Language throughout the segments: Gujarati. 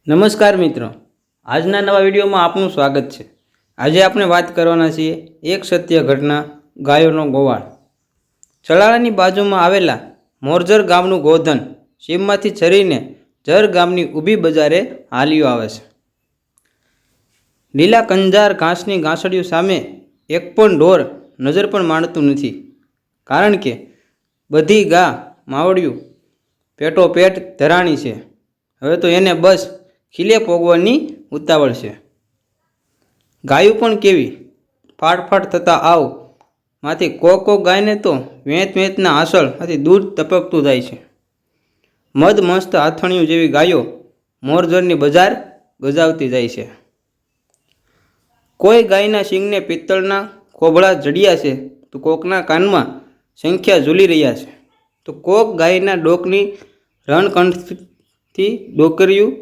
નમસ્કાર મિત્રો, આજના નવા વિડીયોમાં આપનું સ્વાગત છે। આજે આપણે વાત કરવાના છીએ એક સત્ય ઘટના, ગાયોનો ગોવાળ। ચલાળાની બાજુમાં આવેલા મોરજર ગામનું ગોધન સીમમાંથી ચરીને જર ગામની ઊભી બજારે હાલ્યો આવે છે। લીલા કંજાર ઘાસની ગાંસડીઓ સામે એક પણ ઢોર નજર પણ માંડતું નથી, કારણ કે બધી ગા માવડિયું પેટોપેટ ધરાણી છે। હવે તો એને બસ ખીલે પોગવાની ઉતાવળ છે। ગાયું પણ કેવી ફાટફાટ થતાં આવ માંથી કોક ગાયને તો વેંતના આંસળમાંથી દૂધ ટપકતું જાય છે। મદ મસ્ત આથણિયું જેવી ગાયો મોરજરની બજાર ગજાવતી જાય છે। કોઈ ગાયના શીંગને પિત્તળના ખોભળા જડિયા છે, તો કોકના કાનમાં સંખ્યા ઝૂલી રહ્યા છે, તો કોક ગાયના ડોકની રણકંઠથી ડોકરિયું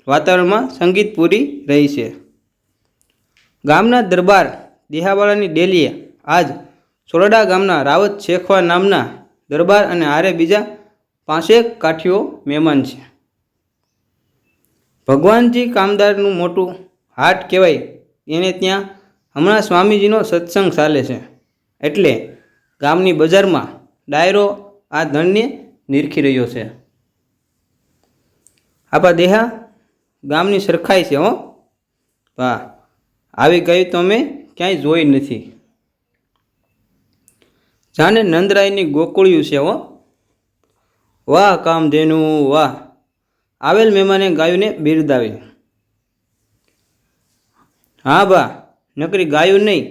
વાતાવરણમાં સંગીત પૂરી રહી છે। ગામના દરબાર દેહાવાળાની ડેલીએ આજ સોરડા ગામના રાવત શેખવા નામના દરબાર અને આરે બીજા 5 કાઠીઓ મહેમાન છે। ભગવાનજી કામદારનું મોટું હાટ કહેવાય, એને ત્યાં હમણાં સ્વામીજીનો સત્સંગ ચાલે છે, એટલે ગામની બજારમાં ડાયરો આ ધણને નિરખી રહ્યો છે। આપા દેહા ગામની સરખાઈ છે, હો વાહ, આવી ગયું તો અમે ક્યાંય જોઈ નથી। જાણે નંદરાયની ગોકુળિયું છે, હો વાહ કામધેનું વાહ। આવેલ મહેમાને ગાયોને બિરદાવી। હા બા, નકરી ગાયું નહીં,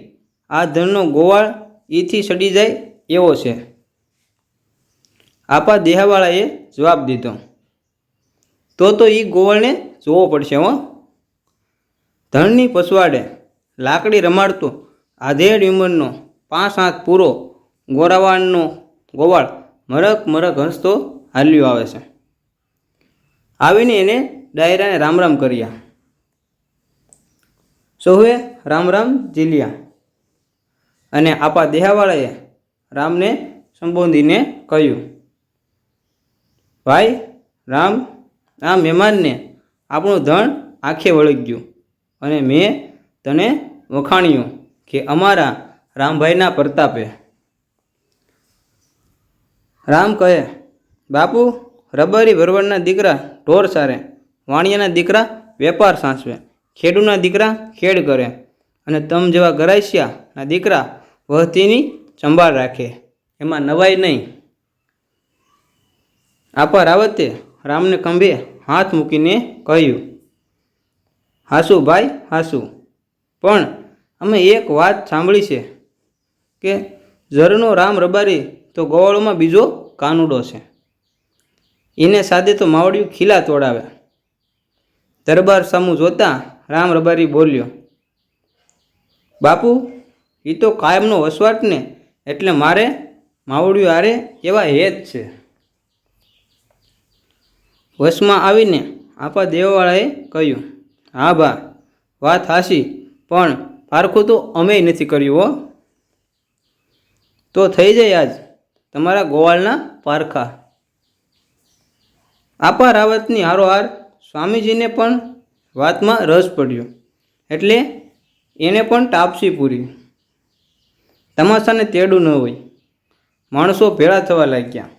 આ ધનનો ગોવાળ ઈથી સડી જાય એવો છે। આપા દેહાવાળાએ જવાબ દીધો, તો ઈ ગોવાળને જોવો પડશે, હો। ધણની પસવાડે લાકડી રમાડતો આધેડ ઉંમરનો 5 હાથ પૂરો ગોરાવાણનો ગોવાળ મરક મરક હસતો હાલ્યો આવે છે। આવીને એને ડાયરાને રામ રામ કર્યા। સૌએ રામ રામ ઝીલ્યા અને આપા દેહાવાળાએ રામને સંબોધીને કહ્યું, ભાઈ રામ, આ મહેમાનને આપણું ધણ આંખે વળગ્યું અને મેં તને વખાણ્યું કે અમારા રામભાઈના પ્રતાપે। રામ કહે, બાપુ, રબારી ભરવાડના દીકરા ઢોર સારે, વાણિયાના દીકરા વેપાર સાચવે, ખેડૂના દીકરા ખેડ કરે અને તમ જેવા ગરાસિયાના દીકરા વહતીની સંભાળ રાખે, એમાં નવાઈ નહીં। આપા રાવતે રામને ખંભે હાથ મૂકીને કહ્યું, હાસુ ભાઈ હાસુ, પણ અમે એક વાત સાંભળી છે કે જરનો રામ રબારી તો ગોવાળોમાં બીજો કાનુડો છે, એને સાદે તો માવડિયું ખીલા તોડાવે। દરબાર સામું જોતા રામ રબારી બોલ્યો, બાપુ, એ તો કાયમનો વસવાટ ને, એટલે મારે માવડિયું આરે એવા હેત છે। વશમાં આવીને આપા દેવાવાળાએ કહ્યું, હા બા, વાત હાસી, પણ પારખું તો અમે નથી કર્યું, હો। તો થઈ જાય આજ તમારા ગોવાળના પારખા। આપા રાવતની હારોહાર સ્વામીજીને પણ વાતમાં રસ પડ્યો, એટલે એને પણ ટાપસી પૂરી। તમાશાને તેડું ન હોય, માણસો ભેળા થવા લાગ્યા।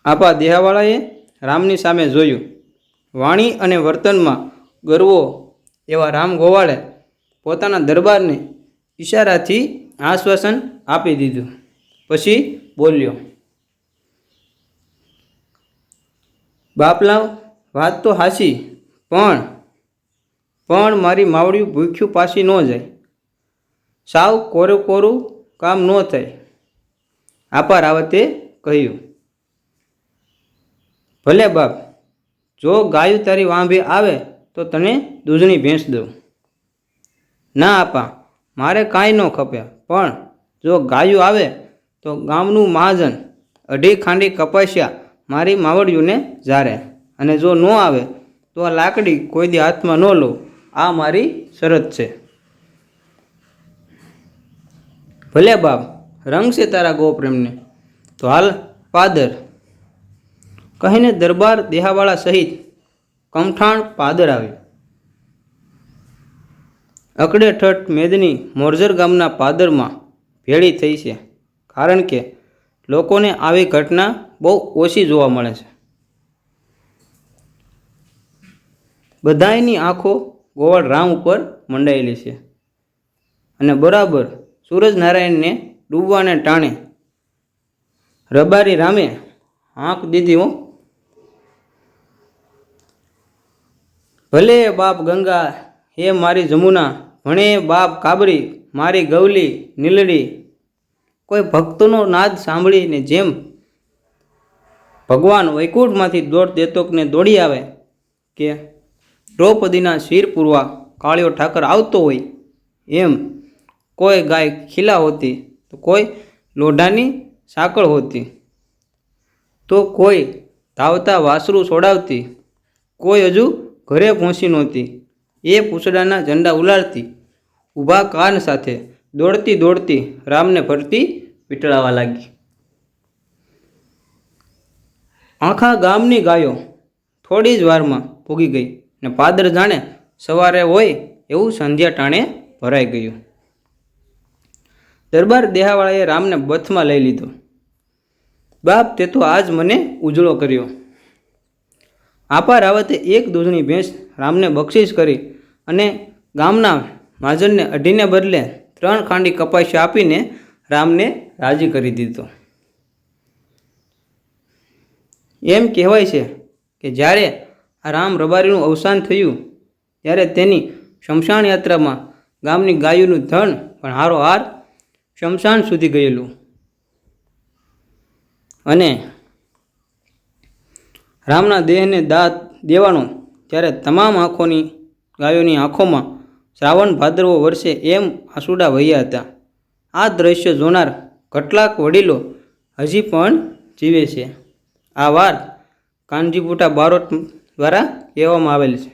આપા દેહાવાળાએ રામની સામે જોયું। વાણી અને વર્તનમાં ગરવો એવા રામ ગોવાળે પોતાના દરબારને ઈશારાથી આશ્વાસન આપી દીધું, પછી બોલ્યો, બાપલાવ, વાત તો હાસી, પણ મારી માવડિયું ભૂખ્યું પાછી ન જાય, સાવ કોરું કોરું કામ ન થાય। આપા રાવતે કહ્યું, ભલે બાપ, જો ગાયું તારી વાંભે આવે તો તને દૂધની ભેંસ દઉં। ના આપા, મારે કાંઈ ન ખપે, પણ જો ગાયું આવે તો ગામનું મહાજન 2.5 ખાંડી કપાસ્યા મારી માવડિયુંને જારે, અને જો ન આવે તો આ લાકડી કોઈ દી હાથમાં ન લઉં, આ મારી શરત છે। ભલે બાપ, રંગ છે તારા ગોપ્રેમને, તો હાલ પાદર। કહીને દરબાર દેહાવાળા સહિત કમઠાણ પાદર આવ્યું. અકડેઠઠ મેદની મોરજર ગામના પાદરમાં ભેળી થઈ છે, કારણ કે લોકોને આવી ઘટના બહુ ઓછી જોવા મળે છે. બધાયની આંખો ગોવાળ રામ ઉપર મંડાયેલી છે અને બરાબર સૂરજનારાયણને ડૂબવાને ટાણે રબારી રામે આંખ દીધી. ભલે બાપ ગંગા હે મારી જમુના, ભણે બાપ કાબરી મારી ગવલી નીલડી. કોઈ ભક્તનો નાદ સાંભળીને જેમ ભગવાન વૈકુંઠમાંથી દોડ દેતોકને દોડી આવે કે દ્રૌપદીના શિર પૂરવા કાળિયો ઠાકર આવતો હોય, એમ કોઈ ગાય ખીલા હોતી તો કોઈ લોઢાની સાંકળ હોતી, તો કોઈ ધાવતા વાસરું છોડાવતી, કોઈ હજુ ઘરે પહોંચી નહોતી. એ પૂછડાના ઝંડા ઉલાળતી ઊભા કાન સાથે દોડતી દોડતી રામને ફરતી વીંટળાવા લાગી. આખા ગામની ગાયો થોડી જ વારમાં પૂગી ગઈ ને પાદર જાણે સવારે હોય એવું સંધ્યા ટાણે ભરાઈ ગયું. દરબાર દેહાવાળાએ રામને બથમાં લઈ લીધો. બાપ, તે તો આજ મને ઉજળો કર્યો. આપા રાવતે એક દૂધની ભેંસ રામને બક્ષિસ કરી અને ગામના મહાજનને અઢીને બદલે 3 ખાંડી કપાસિયા આપીને રામને રાજી કરી દીધો. એમ કહેવાય છે કે જ્યારે આ રામ રબારીનું અવસાન થયું ત્યારે તેની શમશાન યાત્રામાં ગામની ગાયોનું ધન પણ હારોહાર શમશાન સુધી ગયેલું અને રામના દેહને દાત દેવાનો ત્યારે તમામ ગાયોની આંખોમાં શ્રાવણ ભાદરવો વર્ષે એમ આંસુડા વહ્યા હતા. આ દ્રશ્ય જોનાર કેટલાક વડીલો હજી પણ જીવે છે. આ વાત કાનજીપુટા બારોટ દ્વારા કહેવામાં આવેલ છે.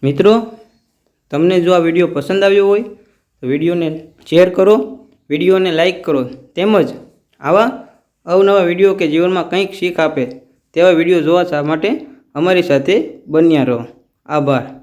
મિત્રો, તમને જો આ વિડીયો પસંદ આવ્યો હોય તો વિડીયોને શેર કરો, વિડીયોને લાઈક કરો, તેમજ આવા અવનવા વિડીયો કે જીવનમાં કંઈક શીખ આપે તેવા વિડીયો જોવા માટે અમારી સાથે બન્યા રહો. આભાર.